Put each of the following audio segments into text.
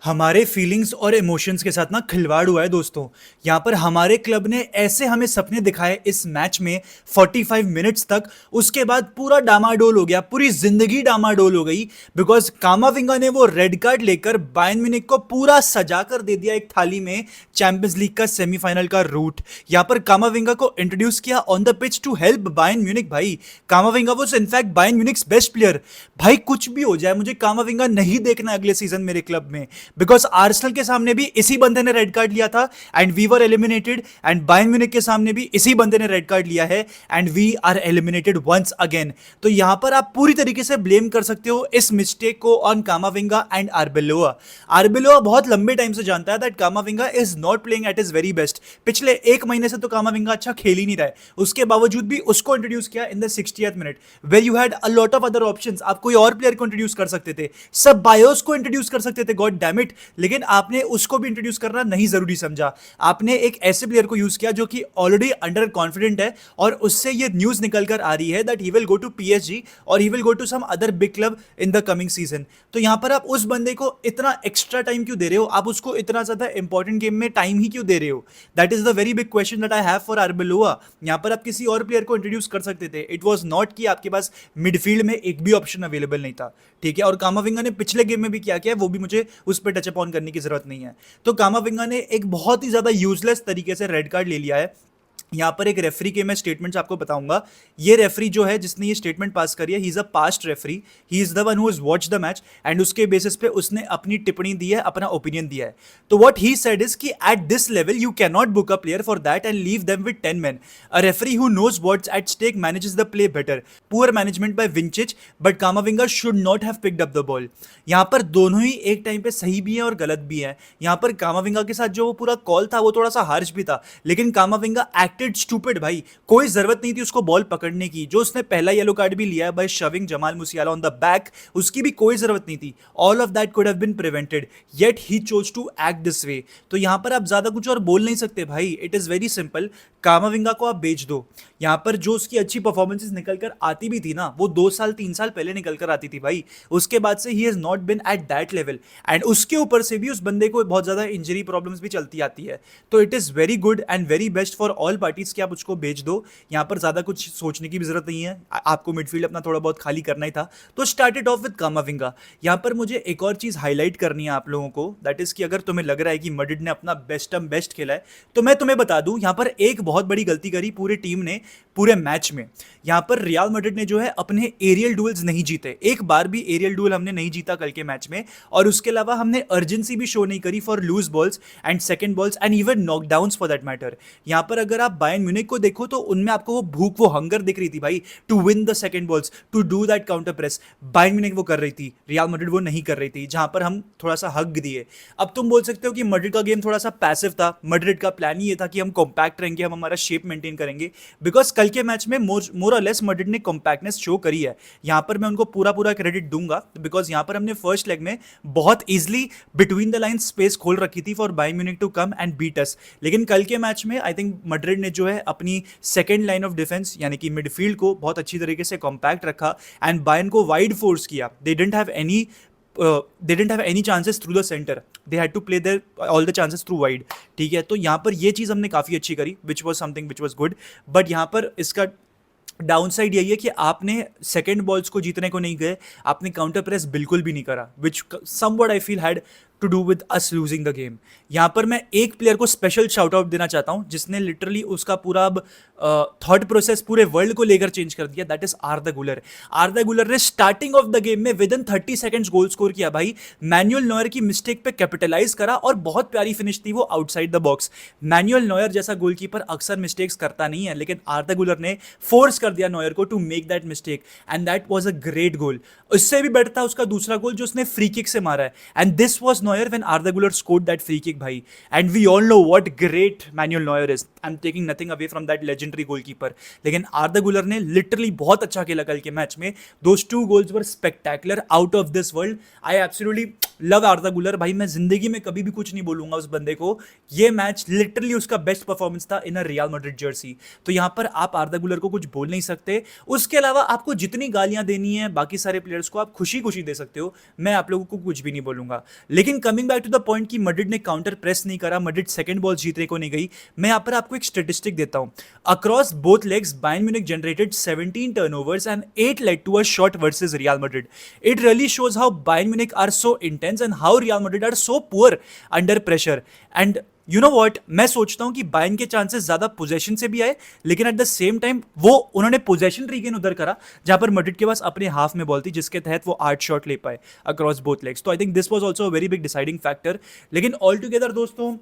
हमारे फीलिंग्स और इमोशंस के साथ ना खिलवाड़ हुआ है दोस्तों। यहाँ पर हमारे क्लब ने ऐसे हमें सपने दिखाए इस मैच में 45 मिनट्स तक। उसके बाद पूरा डामाडोल हो गया, पूरी जिंदगी डामाडोल हो गई। बिकॉज कामाविंगा ने वो रेड कार्ड लेकर बायर्न म्यूनिख को पूरा सजा कर दे दिया एक थाली में चैंपियंस लीग का सेमीफाइनल का रूट। यहाँ पर कामाविंगा को इंट्रोड्यूस किया on the pitch to help Bayern Munich. भाई Camavinga was in fact Bayern Munich's best player. भाई कुछ भी हो जाए, मुझे कामाविंगा नहीं देखना अगले सीजन मेरे क्लब में। बिकॉज आर्सेनल के सामने भी इसी बंदे ने रेड कार्ड लिया था and we were eliminated, and Bayern Munich के सामने भी इसी बंदे ने रेड कार्ड लिया है and we are eliminated once again. तो यहां पर आप पूरी तरीके से ब्लेम कर सकते हो इस मिस्टेक को ऑन कामाविंगा एंड आर्बेलोआ। आर्बेलोआ बहुत लंबे टाइम से जानता है that कामाविंगा is not playing at is very best. पिछले एक महीने से तो कामाविंगा अच्छा खेल ही नहीं रहा है, उसके बावजूद भी उसको इंट्रोड्यूस किया in the 60th minute where you had a lot of other options. आप कोई और प्लेयर को इंट्रोड्यूस कर सकते थे, सब बायोस को इंट्रोड्यूस कर सकते थे, गॉड डैम इट। लेकिन आपने उसको भी इंट्रोड्यूस करना नहीं जरूरी समझा। आपने एक ऐसे प्लेयर को यूज किया जो कि ऑलरेडी अंडर कॉन्फिडेंट है और उससे ये न्यूज निकल कर आ रही है that he will go to PSG और he will go to some other big club in the coming season. तो यहां पर आप उस बंदे को इतना एक्स्ट्रा टाइम क्यों दे रहे हो? आप उसको इतना ज्यादा इंपॉर्टेंट गेम में टाइम ही क्यों दे रहे हो? That is the very big question that I have for आर्बेलोआ। यहां पर आप किसी और प्लेयर को इंट्रोड्यूस कर सकते थे। इट वाज नॉट कि आपके पास मिडफील्ड में एक भी ऑप्शन अवेलेबल नहीं था, ठीक है। और कामाविंगा ने पिछले गेम में भी क्या किया है वो भी मुझे उस पर टच अपॉन करने की जरूरत नहीं है। तो कामाविंगा ने एक बहुत ही ज्यादा यूजलेस तरीके से रेड कार्ड ले लिया है। यहाँ पर एक रेफरी के मैं स्टेटमेंट्स आपको बताऊंगा। ये रेफरी जो है जिसने ये स्टेटमेंट पास करी है, ही is a past referee, he is the one who has watched the match and उसके बेसिस पे उसने अपनी टिप्पणी दी है, अपना ओपिनियन दिया है। तो व्हाट ही सेड इज कि at this level you can not book a player for that and leave them with 10 men। A referee who knows what's at stake manages the play better. Poor management by Vincic but Camavinga should not have picked up the ball. यहाँ पर दोनों ही एक time पे सही भी है और गलत भी है। यहाँ पर कामाविंगा के साथ जो वो पूरा कॉल था वो थोड़ा सा हार्श भी था, लेकिन कामाविंगा एक्टेड स्टूपिड। भाई कोई जरूरत नहीं थी उसको बॉल पकड़ने की। जो उसने पहला येलो कार्ड भी लिया है by shoving Jamal Musiala on the back, उसकी भी कोई जरूरत नहीं थी। All of that could have been prevented, yet he chose to act this way. तो यहां पर आप ज्यादा कुछ और बोल नहीं सकते भाई। इट इज वेरी सिंपल, कामाविंगा को आप बेच दो। यहां पर जो उसकी अच्छी परफॉर्मेंसेस निकल कर आती भी थी ना, वो 2 साल 3 साल पहले निकल कर आती थी भाई। उसके बाद से he has not been at that level and उसके ऊपर से भी उस बंदे को बहुत ज्यादा इंजरी प्रॉब्लम्स भी चलती आती है। तो it is very good and very best for all parties कि आप उसको बेच दो। यहां पर ज्यादा कुछ सोचने की भी जरूरत नहीं है, आपको मिडफील्ड अपना थोड़ा बहुत खाली करना ही था। तो स्टार्टेड ऑफ विद कामाविंगा। यहां पर मुझे एक और चीज हाईलाइट करनी है आप लोगों को, दैट इज कि अगर तुम्हें लग रहा है कि मैड्रिड ने अपना बेस्ट खेला है, तो मैं तुम्हें बता दूं यहां पर एक बहुत बड़ी गलती करी पूरी टीम ने पूरे मैच में। यहां पर रियल मैड्रिड ने जो है अपने एरियल डुएल्स नहीं जीते, एक बार भी एरियल डुएल हमने नहीं जीता कल के मैच में। और उसके अलावा हमने अर्जेंसी भी शो नहीं करी for loose balls and second balls and even knockdowns for that matter. यहां पर अगर आप बायर्न म्यूनिख को देखो तो उनमें आपको वो भूख, वो हंगर दिख रही थी भाई, to win the second balls, to do that counter press. Bayern Munich वो कर रही थी, रियल मैड्रिड वो नहीं कर रही थी, जहां पर हम थोड़ा सा हक दिए। अब तुम बोल सकते हो कि मैड्रिड का गेम थोड़ा सा पैसिव था, मैड्रिड का प्लान ही ये था कि हम कॉम्पैक्ट रहेंगे, हम हमारा शेप मेंटेन करेंगे। बिकॉज कल के मैच में मोर और लेस मैड्रिड ने कॉम्पैक्टनेस शो करी है। यहां पर मैं उनको पूरा पूरा क्रेडिट दूंगा बिकॉज यहां पर हमने फर्स्ट लेग में बहुत easily between the line space खोल रखी थी for Bayern Munich to come and beat us. लेकिन कल के मैच में आई थिंक मैड्रिड ने जो है अपनी सेकंड लाइन ऑफ डिफेंस यानी कि मिडफील्ड को बहुत अच्छी तरीके से कॉम्पैक्ट रखा एंड बायर्न को वाइड फोर्स किया। They didn't have any chances through the centre, they had to play their all the chances through wide, ठीक है। तो यहाँ पर ये चीज़ हमने काफ़ी अच्छी करी which was something which was good. But यहाँ पर इसका डाउन साइड यही है कि आपने सेकंड बॉल्स को जीतने को नहीं गए, आपने काउंटर प्रेस बिल्कुल भी नहीं करा, which somewhat I feel had to do with us losing the game. यहाँ पर मैं एक प्लेयर को स्पेशल शाउट आउट देना चाहता हूँ जिसने लिटरली उसका पूरा अब थॉट प्रोसेस पूरे वर्ल्ड को लेकर चेंज कर दिया, दैट इज आर्दा गुलर। आर्दा गुलर ने स्टार्टिंग ऑफ द गेम में with in 30 seconds goal score किया भाई। मैनुअल नॉयर की मिस्टेक पे कैपिटलाइज करा और बहुत प्यारी फिनिश थी वो outside the box. Manuel Neuer जैसा गोलकीपर अक्सर मिस्टेक्स करता नहीं है, लेकिन आर्दा गुलर ने फोर्स कर दिया नॉयर को to make that mistake and that was a great goal. उससे भी बेटर था उसका दूसरा गोल जो उसने फ्री किक से मारा है and this was Neuer when Arda Güler scored that free kick भाई, and we all know what great Manuel Neuer is. I'm taking nothing away from that legendary goalkeeper. लेकिन Arda Güler ने literally बहुत अच्छा खेला कल के match में। Those 2 goals were spectacular, out of this world. I absolutely love आर्दा गुलर भाई। मैं जिंदगी में कभी भी कुछ नहीं बोलूंगा उस बंदे को। ये मैच लिटरली उसका बेस्ट परफॉर्मेंस था इन अ रियल मैड्रिड जर्सी। तो यहां पर आप आर्दा गुलर को कुछ बोल नहीं सकते। उसके अलावा आपको जितनी गालियां देनी है बाकी सारे प्लेयर्स को आप खुशी खुशी दे सकते हो, मैं आप लोगों को कुछ भी नहीं बोलूंगा। लेकिन लेकिन coming back to the point कि मैड्रिड ने काउंटर प्रेस नहीं करा, मैड्रिड सेकंड बॉल जीतने को नहीं गई, मैं यहाँ पर आपको एक स्टेटिस्टिक देता हूँ। Across both legs Bayern Munich generated 17 turnovers and 8 led to a shot versus Real Madrid. It really shows how Bayern Munich are so intense and how Real Madrid are so poor under pressure. And you know what, मैं सोचता हूं कि Bayern के chances ज्यादा possession से भी आए, लेकिन एट द सेम टाइम वो उन्होंने पोजेशन रीगेन उधर करा जहां पर मैड्रिड के पास अपने हाफ में बॉल थी, जिसके तहत वो 8 शॉट ले पाए अक्रॉस बोथ लेग्स. तो I think this was also a very big deciding factor. लेकिन ऑल टुगेदर दोस्तों,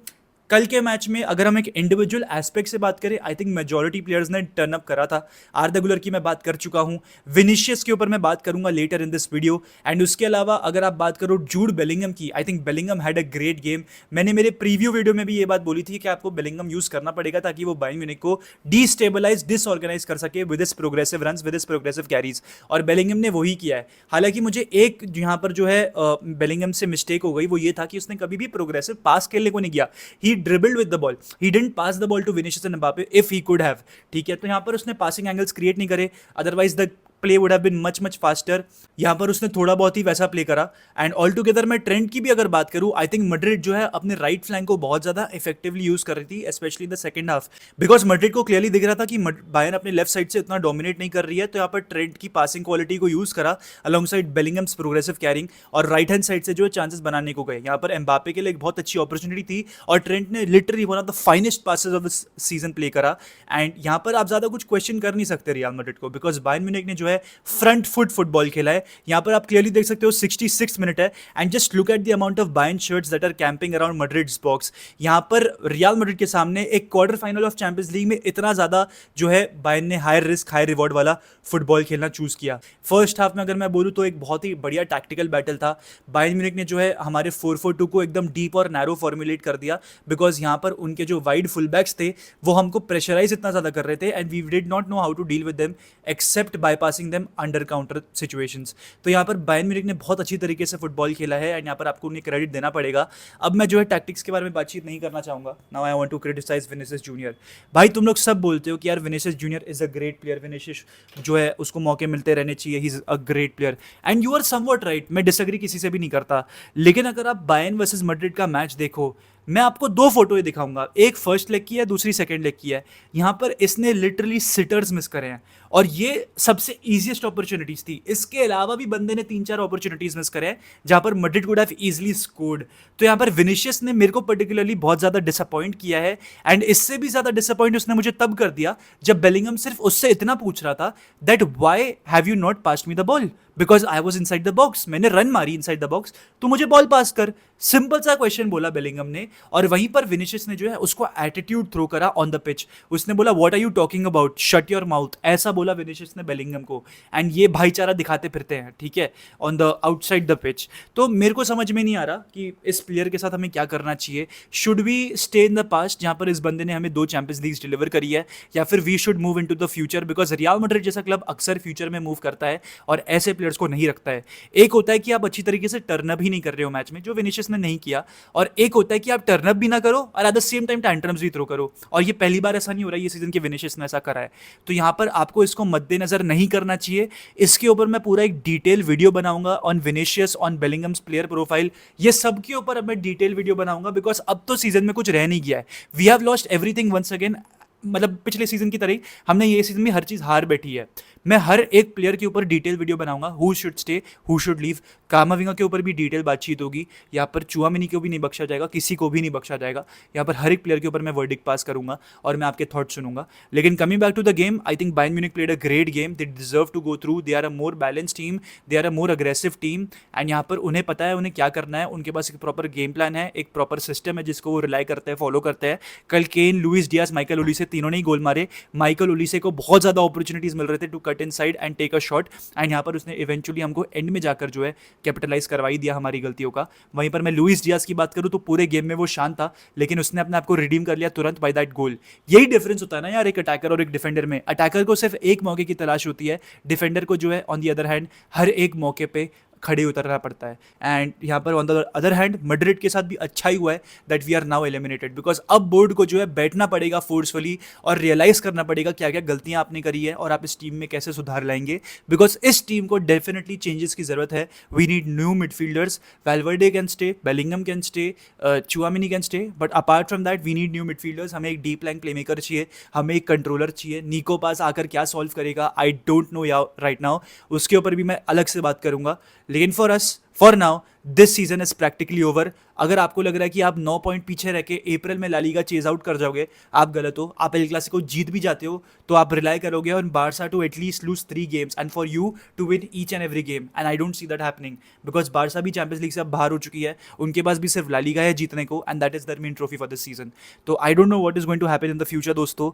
कल के मैच में अगर हम एक इंडिविजुअल एस्पेक्ट से बात करें, आई थिंक मेजॉरिटी प्लेयर्स ने टर्न अप करा था. आर्दा गुलर की मैं बात कर चुका हूं, विनीशियस के ऊपर मैं बात करूंगा later in this video. And उसके अलावा अगर आप बात करो जूड बेलिंगम की, I think Bellingham had a great game. मैंने मेरे प्रीव्यू वीडियो में भी ये बात बोली थी कि आपको बेलिंगम यूज करना पड़ेगा ताकि वो बायर्न म्यूनिख को डिस्टेबलाइज, डिसऑर्गेनाइज कर सके with his progressive runs, with his progressive carries. और बेलिंगम ने वही किया है. हालांकि मुझे एक यहाँ पर जो है बेलिंगम से मिस्टेक हो गई, वो ये था कि उसने कभी भी प्रोग्रेसिव पास खेलने को नहीं किया. He dribbled with the ball, he didn't pass the ball to Vinicius and Mbappe if he could have. ठीक है, तो यहाँ पर उसने पासिंग एंगल्स क्रिएट नहीं करे, otherwise the play would have been much much faster. यहाँ पर उसने थोड़ा बहुत ही वैसा प्ले करा. एंड ऑल टुगेदर मैं ट्रेंड की भी अगर बात करूँ, आई थिंक मैड्रिड जो है अपने राइट फ्लैंक को बहुत ज्यादा इफेक्टिवली यूज कर रही थी, specially in the second half, because Madrid को क्लियरली दिख रहा था कि बायर्न अपने लेफ्ट साइड से इतना डोमिनेट नहीं कर रही है. तो यहाँ पर ट्रेंड की पासिंग क्वालिटी को यूज करा अलॉन्ग साइड बेलिंगम्स प्रोग्रेसिव कैरिंग, और राइट हैंड साइड से जो चांसेस बनाने को गए. यहाँ पर एम्बापे के लिए एक बहुत अच्छी अपॉर्चुनिटी थी और ट्रेंट ने literally one of the finest passes of the season play करा. एंड यहाँ पर आप ज्यादा कुछ क्वेश्चन कर नहीं सकते रियल मैड्रिड को, बिकॉज बायर्न म्यूनिख ने जो है फ्रंट फुट फुटबॉल खेला है. यहां पर आप क्लियरली देख सकते हो 66 मिनट है. And just look at the amount of Bayern shirts that are camping around Madrid's box. यहां पर रियल मैड्रिड के सामने एक quarter final of Champions League में इतना ज्यादा जो है बायर्न ने हाई रिस्क हाई रिवॉर्ड वाला फुटबॉल खेलना चूज किया. फर्स्ट हाफ में अगर मैं बोलूं तो एक बहुत ही बढ़िया टैक्टिकल बैटल था. बायर्न म्यूनिख ने जो है हमारे 4-4-2 को एकदम डीप और नैरो फॉर्मुलेट कर दिया, बिकॉज यहां पर उनके जो वाइड फुल बैक्स थे वो हमको प्रेशराइज इतना ज्यादा कर रहे थे, and we did not know how to deal with them except bypassing them under counter situations. तो यहाँ पर बायर्न म्यूनिख ने बहुत अच्छी तरीके से फुटबॉल खेला है, एंड यहाँ पर आपको उन्हें क्रेडिट देना पड़ेगा. अब मैं जो है टैक्टिक्स के बारे में बातचीत नहीं करना चाहूंगा. Now I want to criticise Vinicius Junior. भाई तुम लोग सब बोलते हो कि यार Vinicius Junior is a great player, Vinicius जो है उसको मौके मिलते रहने चाहिए, he is a great player, and you are somewhat right. मैं डिसएग्री किसी से भी नहीं करता. लेकिन अगर आप बायर्न वर्सेस मैड्रिड का मैच देखो, मैं आपको दो फोटो दिखाऊंगा, एक फर्स्ट लेग की है, दूसरी सेकंड लेग की है. यहां पर इसने लिटरली सिटर्स मिस करे हैं, और ये सबसे इजीएस्ट अपॉर्चुनिटीज थी. इसके अलावा भी बंदे ने 3-4 अपॉर्चुनिटीज मिस करे हैं जहां पर Madrid could have easily scored. तो यहां पर विनीशियस ने मेरे को पर्टिकुलरली बहुत ज्यादा डिसअपॉइंट किया है, एंड इससे भी ज्यादा डिसअपॉइंट उसने मुझे तब कर दिया जब बेलिंगम सिर्फ उससे इतना पूछ रहा था that why have you not passed me the ball, because I was inside the box. मैंने रन मारी इनसाइड द बॉक्स, तो मुझे बॉल पास कर. सिंपल सा क्वेश्चन बोला बेलिंगम ने, और वहीं पर विनीशियस ने जो है उसको एटीट्यूड थ्रो करा ऑन द पिच. उसने बोला what are you talking about, shut your mouth, ऐसा बोला विनीशियस ने बेलिंगम को. एंड ये भाईचारा दिखाते फिरते हैं, ठीक है, on the outside the pitch. तो मेरे को समझ में नहीं आ रहा कि इस प्लेयर के साथ हमें क्या करना चाहिए. Should we stay in the past जहां पर इस बंदे ने हमें 2 चैंपियंस लीग्स डिलीवर करी है, या फिर we should move into the future, because Real Madrid जैसा क्लब अक्सर फ्यूचर में मूव करता है और ऐसे प्लेयर्स को नहीं रखता है. एक होता है कि आप अच्छी तरीके से टर्नअप ही नहीं कर रहे हो मैच में, जो विनीशियस ने नहीं किया, और एक होता है कि आप टर्नअप भी ना करो और at the same time tantrums भी थ्रो करो. और ये पहली बार ऐसा नहीं हो रहा है ये सीजन के विनीशियस ने ऐसा करा है. तो यहां पर आपको इसको मद्देनजर नहीं करना चाहिए. इसके ऊपर मैं पूरा एक डिटेल वीडियो बनाऊंगा on Vinicius, on Bellingham's player profile, ये सब के ऊपर अब मैं डिटेल वीडियो बनाऊंगा, बिकॉज अब तो सीजन में कुछ रह नहीं गया है. We have lost everything once again. मतलब पिछले सीजन की तरह ही हमने ये सीजन में हर चीज हार बैठी है. मैं हर एक प्लेयर के ऊपर डिटेल वीडियो बनाऊंगा, who should stay, who should leave. कामाविंगा के ऊपर भी डिटेल बातचीत होगी. यहाँ पर चुआमिनी को भी नहीं बख्शा जाएगा, किसी को भी नहीं बख्शा जाएगा. यहाँ पर हर एक प्लेयर के ऊपर मैं वर्डिक्ट पास करूंगा और मैं आपके थॉट सुनूंगा. लेकिन coming back to the game, I think Bayern Munich played a great game. They deserve to go through. They are a more balance team, they are a more aggressive team, and यहाँ पर उन्हें पता है उन्हें क्या करना है. उनके पास एक प्रॉपर गेम प्लान है, एक प्रॉपर सिस्टम है जिसको वो रिलाई करते हैं, फॉलो करते हैं. कल केन, लुइस डियाज, माइकल ओलिसे तीनों ने ही गोल मारे. माइकल ओलिसे को बहुत ज्यादा अपॉर्चुनिटीज मिल रहे थे to cut inside and take a shot, and यहाँ पर उसने इवेंचुअली हमको एंड में जाकर जो है कैपिटलाइज करवाई दिया हमारी गलतियों का. वहीं पर मैं लुइस डियाज की बात करूं तो पूरे गेम में वो शांत था, लेकिन उसने अपने आप को रिडीम कर लिया तुरंत बाय दैट गोल. यही डिफरेंस होता है ना यार एक अटैकर और एक डिफेंडर में. अटैकर को सिर्फ एक मौके की तलाश होती है, डिफेंडर को जो है ऑन दी अदर हैंड हर एक मौके पे खड़े उतरना पड़ता है। एंड यहाँ पर on the other hand Madrid के साथ भी अच्छा ही हुआ है that we are now eliminated, because अब बोर्ड को जो है बैठना पड़ेगा फोर्सफुली और रियलाइज करना पड़ेगा क्या क्या गलतियां आपने करी है और आप इस टीम में कैसे सुधार लाएंगे, बिकॉज इस टीम को डेफिनेटली चेंजेस की जरूरत है। We need new midfielders, Valverde can stay, Bellingham can stay, Tchouameni can stay, but apart from that we need new midfielders. हमें एक डीप लाइन प्लेमेकर चाहिए, हमें एक कंट्रोलर चाहिए। निको पास आकर क्या सॉल्व करेगा आई डोंट नो राइट नाउ, उसके ऊपर भी मैं अलग से बात करूंगा। लेकिन for now this season is practically over. अगर आपको लग रहा है कि आप 9 पॉइंट पीछे रह के अप्रैल में ला लीगा चेज आउट कर जाओगे, आप गलत हो। आप एल क्लासिको जीत भी जाते हो तो आप रिलाई करोगे on Barca to at least lose 3 games and for you to win each and every game, and I don't see that happening because Barca भी चैंपियंस लीग से अब बाहर हो चुकी है, उनके पास भी सिर्फ ला लीगा है जीतने को, and that is their main trophy for this season. तो I don't know what is going to happen in the future दोस्तों।